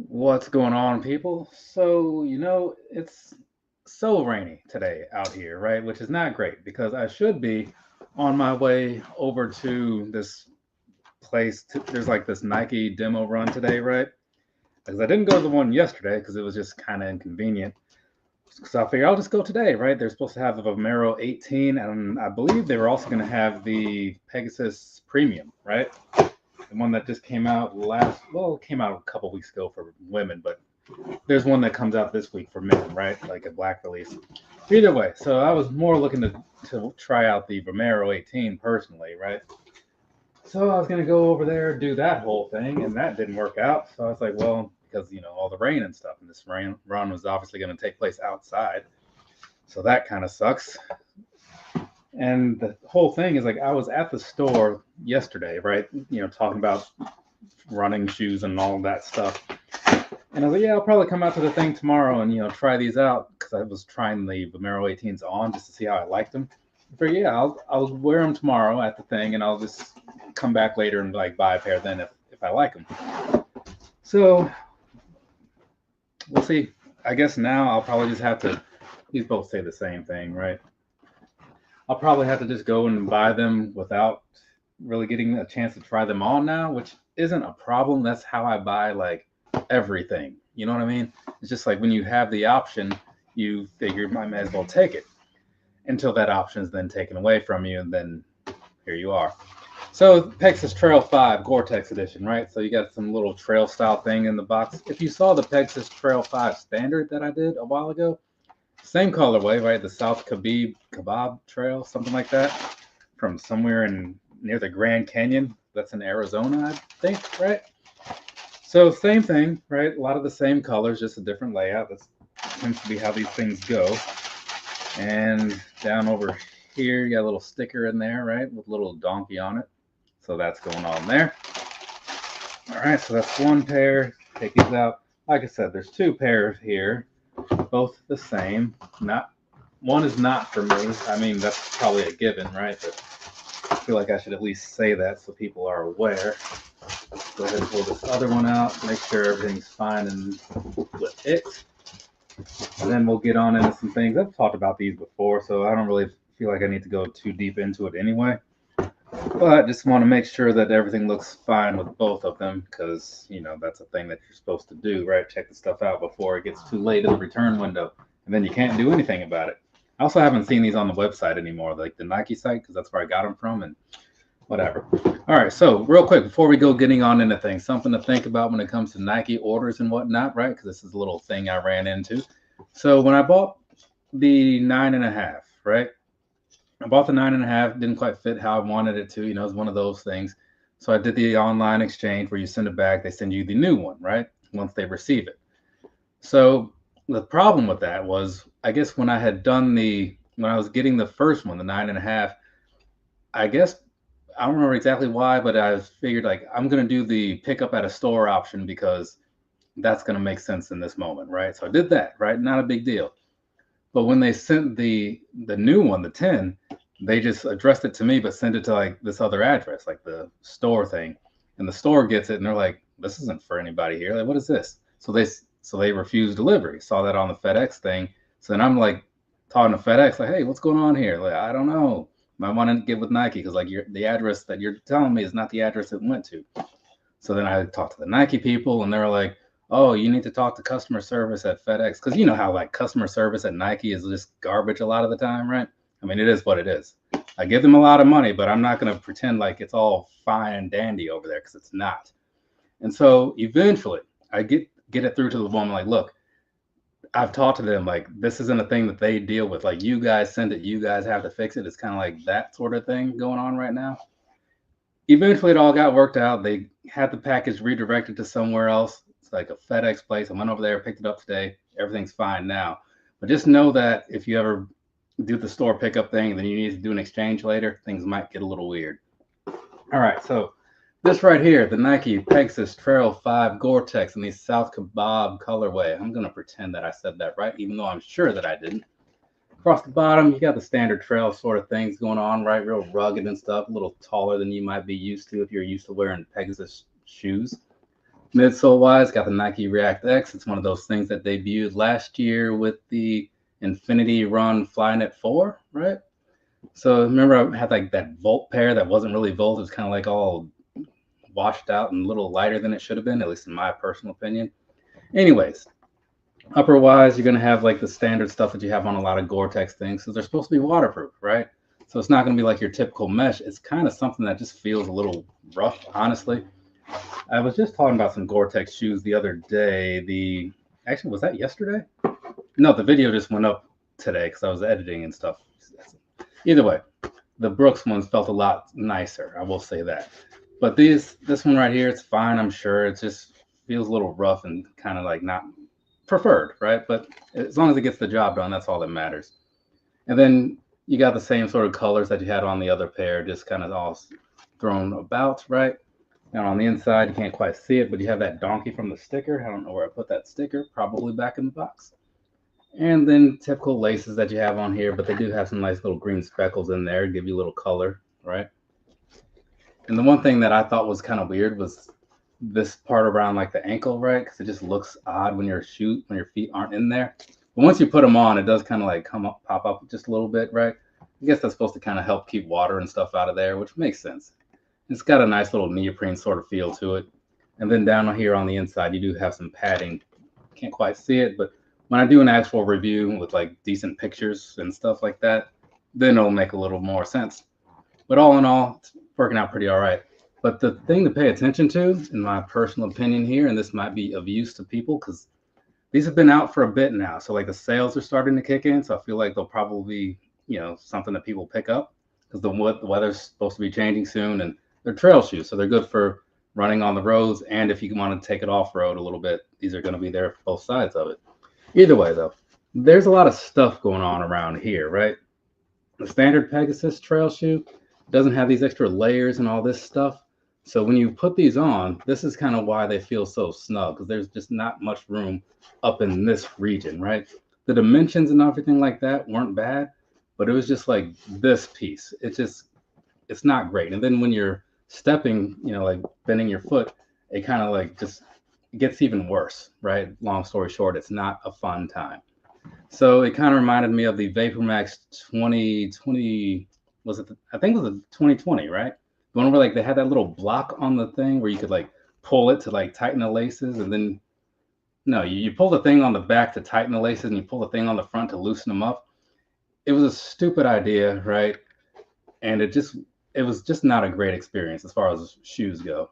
What's going on, people? So, it's so rainy today out here, right? Which is not great because I should be on my way over to this place. There's like this Nike demo run today, right? Because I didn't go to the one yesterday because it was just kind of inconvenient. So I figured I'll just go today, right? They're supposed to have the Vomero 18, and I believe they were also going to have the Pegasus Premium, right? The one that just came out it came out a couple weeks ago for women, but there's one that comes out this week for men, right? Like a black release. Either way, so I was more looking to try out the Vomero 18 personally, right? So I was gonna go over there do that whole thing, and that didn't work out. So I was like, well, because all the rain and stuff, and this rain run was obviously going to take place outside, so that kind of sucks. And the whole thing is like I was at the store yesterday, right? Talking about running shoes and all of that stuff. And I was like, yeah, I'll probably come out to the thing tomorrow and try these out because I was trying the Vomero 18s on just to see how I liked them. But yeah, I'll wear them tomorrow at the thing, and I'll just come back later and like buy a pair then if I like them. So we'll see. I guess now I'll probably just have to. These both say the same thing, right? I'll probably have to just go and buy them without really getting a chance to try them on now, which isn't a problem. That's how I buy like everything. You know what I mean? It's just like when you have the option, you figure might as well take it until that option is then taken away from you, and then here you are. So Pegasus Trail 5 Gore-Tex edition, right? So you got some little trail style thing in the box. If you saw the Pegasus Trail 5 standard that I did a while ago, same colorway, right? The South Kaibab Trail, something like that, from somewhere in near the Grand Canyon. That's in Arizona, I think, right? So same thing, right? A lot of the same colors, just a different layout. That tends to be how these things go. And down over here, you got a little sticker in there, right, with a little donkey on it. So that's going on there. All right, so that's one pair. Take these out. Like I said, there's two pairs here, both the same. Not one is not for me. I mean, that's probably a given, right? But I feel like I should at least say that so people are aware. Go ahead and pull this other one out. Make sure everything's fine and with it. And then we'll get on into some things. I've talked about these before, so I don't really feel like I need to go too deep into it anyway. But just want to make sure that everything looks fine with both of them because, that's a thing that you're supposed to do, right? Check the stuff out before it gets too late in the return window. And then you can't do anything about it. I also haven't seen these on the website anymore, like the Nike site, because that's where I got them from and whatever. All right, so real quick, before we go getting on into things, something to think about when it comes to Nike orders and whatnot, right? Because this is a little thing I ran into. So when I bought the 9.5, right? I bought the 9.5, didn't quite fit how I wanted it to. It's one of those things. So I did the online exchange where you send it back, they send you the new one, right? Once they receive it. So the problem with that was, I guess when I was getting the first one, the 9.5, I guess I don't remember exactly why, but I figured like I'm gonna do the pick up at a store option because that's gonna make sense in this moment, right? So I did that, right? Not a big deal. But when they sent the new one, the 10, they just addressed it to me, but sent it to like this other address, like the store thing. And the store gets it, and they're like, "This isn't for anybody here. Like, what is this?" So they refused delivery. Saw that on the FedEx thing. So then I'm like talking to FedEx, like, "Hey, what's going on here? Like, I don't know. Might want to get with Nike because like the address that you're telling me is not the address it went to." So then I talked to the Nike people, and they were like, "Oh, you need to talk to customer service at FedEx because you know how like customer service at Nike is just garbage a lot of the time, right? I mean, it is what it is. I give them a lot of money, but I'm not going to pretend like it's all fine and dandy over there because it's not." And so eventually, I get it through to the woman like, "Look, I've talked to them like this isn't a thing that they deal with. Like you guys send it, you guys have to fix it. It's kind of like that sort of thing going on right now." Eventually, it all got worked out. They had the package redirected to somewhere else. It's like a FedEx place. I went over there, picked it up today. Everything's fine now. But just know that if you ever do the store pickup thing, then you need to do an exchange later, things might get a little weird. All right, so this right here, the Nike Pegasus Trail 5 Gore-Tex in the South Kaibab colorway. I'm going to pretend that I said that right, even though I'm sure that I didn't. Across the bottom, you got the standard trail sort of things going on, right? Real rugged and stuff, a little taller than you might be used to if you're used to wearing Pegasus shoes. Midsole wise, got the Nike React X. It's one of those things that debuted last year with the Infinity Run Flyknit 4, right? So remember I had like that Volt pair that wasn't really Volt. It was kind of like all washed out and a little lighter than it should have been, at least in my personal opinion. Anyways, upper wise, you're going to have like the standard stuff that you have on a lot of Gore-Tex things. So they're supposed to be waterproof, right? So it's not going to be like your typical mesh. It's kind of something that just feels a little rough, honestly. I was just talking about some Gore-Tex shoes the other day. Actually, was that yesterday? No, the video just went up today because I was editing and stuff. Either way, the Brooks ones felt a lot nicer. I will say that. But this one right here, it's fine. I'm sure it just feels a little rough and kind of like not preferred, right? But as long as it gets the job done, that's all that matters. And then you got the same sort of colors that you had on the other pair, just kind of all thrown about, right? And on the inside, you can't quite see it, but you have that donkey from the sticker. I don't know where I put that sticker, probably back in the box. And then typical laces that you have on here, but they do have some nice little green speckles in there, give you a little color, right? And the one thing that I thought was kind of weird was this part around like the ankle, right? Because it just looks odd when your feet aren't in there. But once you put them on, it does kind of like pop up just a little bit, right? I guess that's supposed to kind of help keep water and stuff out of there, which makes sense. It's got a nice little neoprene sort of feel to it. And then down here on the inside, you do have some padding. Can't quite see it, but when I do an actual review with like decent pictures and stuff like that, then it'll make a little more sense. But all in all, it's working out pretty all right. But the thing to pay attention to, in my personal opinion here, and this might be of use to people because these have been out for a bit now. So like the sales are starting to kick in. So I feel like they'll probably be, something that people pick up because the weather's supposed to be changing soon and they're trail shoes. So they're good for running on the roads. And if you want to take it off road a little bit, these are going to be there for both sides of it. Either way, though, there's a lot of stuff going on around here, right? The standard Pegasus trail shoe doesn't have these extra layers and all this stuff. So when you put these on, this is kind of why they feel so snug because there's just not much room up in this region, right? The dimensions and everything like that weren't bad, but it was just like this piece. It's not great. And then when you're stepping, like bending your foot, it kind of like just gets even worse, right? Long story short, it's not a fun time. So it kind of reminded me of the VaporMax 2020, I think it was the 2020, right? The one where like they had that little block on the thing where you could like pull it to like tighten the laces and then, no, you pull the thing on the back to tighten the laces and you pull the thing on the front to loosen them up. It was a stupid idea, right? And it was just not a great experience as far as shoes go.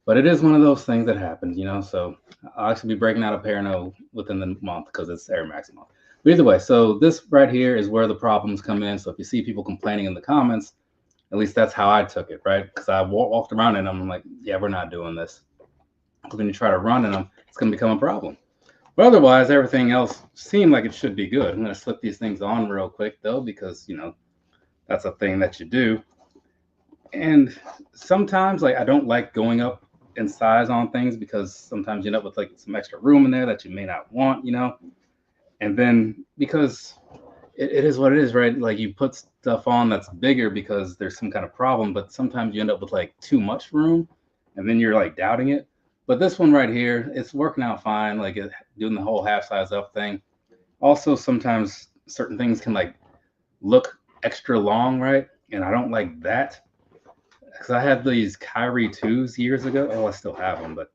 But it is one of those things that happens, so I'll actually be breaking out a pair now within the month because it's Air Max month. But either way, so this right here is where the problems come in. So if you see people complaining in the comments, at least that's how I took it, right? Because I walked around in them, I'm like, yeah, we're not doing this. Because when you try to run in them, it's going to become a problem. But otherwise, everything else seemed like it should be good. I'm going to slip these things on real quick, though, because, that's a thing that you do. And sometimes, like, I don't like going up in size on things because sometimes you end up with, like, some extra room in there that you may not want, And then because it is what it is, right? Like, you put stuff on that's bigger because there's some kind of problem, but sometimes you end up with, like, too much room, and then you're, like, doubting it. But this one right here, it's working out fine, like doing the whole half size up thing. Also, sometimes certain things can like look extra long, right? And I don't like that because I had these Kyrie 2s years ago. Oh, I still have them, but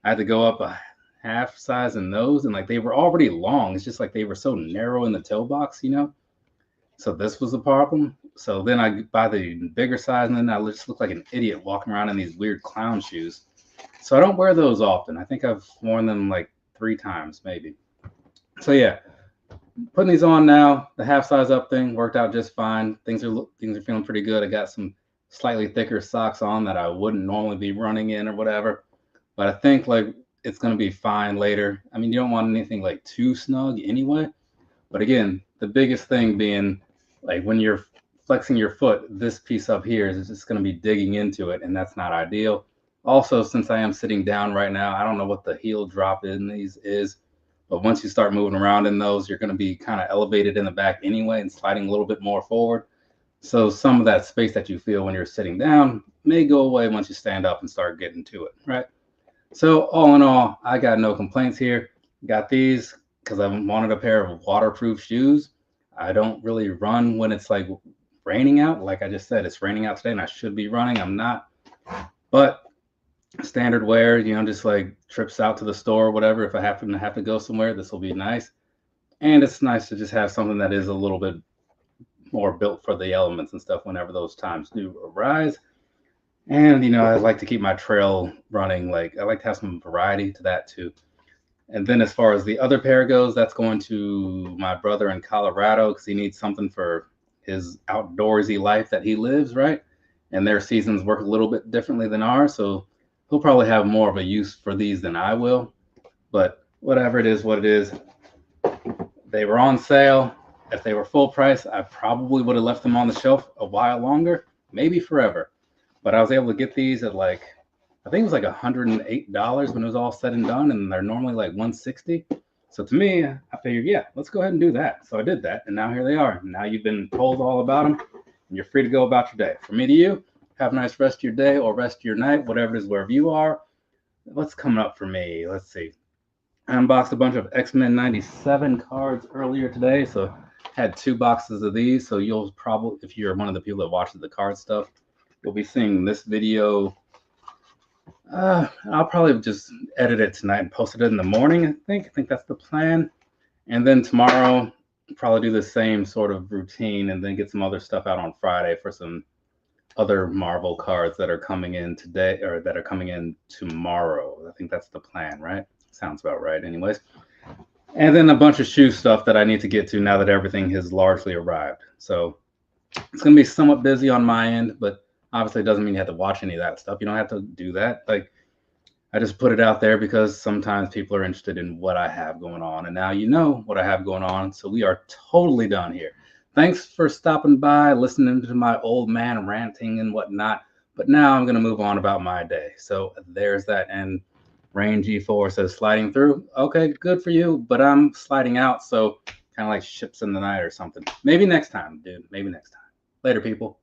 I had to go up a half size in those and like they were already long. It's just like they were so narrow in the toe box, So this was the problem. So then I buy the bigger size and then I just look like an idiot walking around in these weird clown shoes. So I don't wear those often. I think I've worn them like 3 times maybe. So yeah, putting these on now, the half size up thing worked out just fine. Things are feeling pretty good. I got some slightly thicker socks on that I wouldn't normally be running in or whatever. But I think like it's going to be fine later. I mean, you don't want anything like too snug anyway. But again, the biggest thing being like when you're flexing your foot, this piece up here is just going to be digging into it, and that's not ideal. Also, since I am sitting down right now, I don't know what the heel drop in these is, but once you start moving around in those, you're going to be kind of elevated in the back anyway and sliding a little bit more forward. So some of that space that you feel when you're sitting down may go away once you stand up and start getting to it, right? So all in all, I got no complaints here. Got these because I wanted a pair of waterproof shoes. I don't really run when it's like raining out. Like I just said, it's raining out today and I should be running. I'm not. But standard wear, just like trips out to the store or whatever. If I happen to have to go somewhere, this will be nice. And it's nice to just have something that is a little bit more built for the elements and stuff whenever those times do arise. And I like to keep my trail running. Like I like to have some variety to that too. And then as far as the other pair goes, that's going to my brother in Colorado because he needs something for his outdoorsy life that he lives, right? And their seasons work a little bit differently than ours, so he'll probably have more of a use for these than I will. But whatever it is, what it is, they were on sale. If they were full price, I probably would have left them on the shelf a while longer, maybe forever. But I was able to get these at like, I think it was like $108 when it was all said and done, and they're normally like $160. So to me, I figured, yeah, let's go ahead and do that. So I did that, and now here they are. Now you've been told all about them, and you're free to go about your day. From me to you, have a nice rest of your day or rest of your night, whatever it is, wherever you are. What's coming up for me? Let's see. I unboxed a bunch of X-Men 97 cards earlier today, so had 2 boxes of these. So you'll probably, if you're one of the people that watches the card stuff, you'll be seeing this video. I'll probably just edit it tonight and post it in the morning. I think that's the plan. And then tomorrow, probably do the same sort of routine and then get some other stuff out on Friday for some other Marvel cards that are coming in today or that are coming in tomorrow. I think that's the plan, right? Sounds about right, anyways. And then a bunch of shoe stuff that I need to get to now that everything has largely arrived. So it's going to be somewhat busy on my end, but obviously it doesn't mean you have to watch any of that stuff. You don't have to do that. Like, I just put it out there because sometimes people are interested in what I have going on. And now you know what I have going on. So we are totally done here. Thanks for stopping by, listening to my old man ranting and whatnot. But now I'm going to move on about my day. So there's that. And Rain G4 says sliding through. Okay, good for you. But I'm sliding out. So kind of like ships in the night or something. Maybe next time, dude. Maybe next time. Later, people.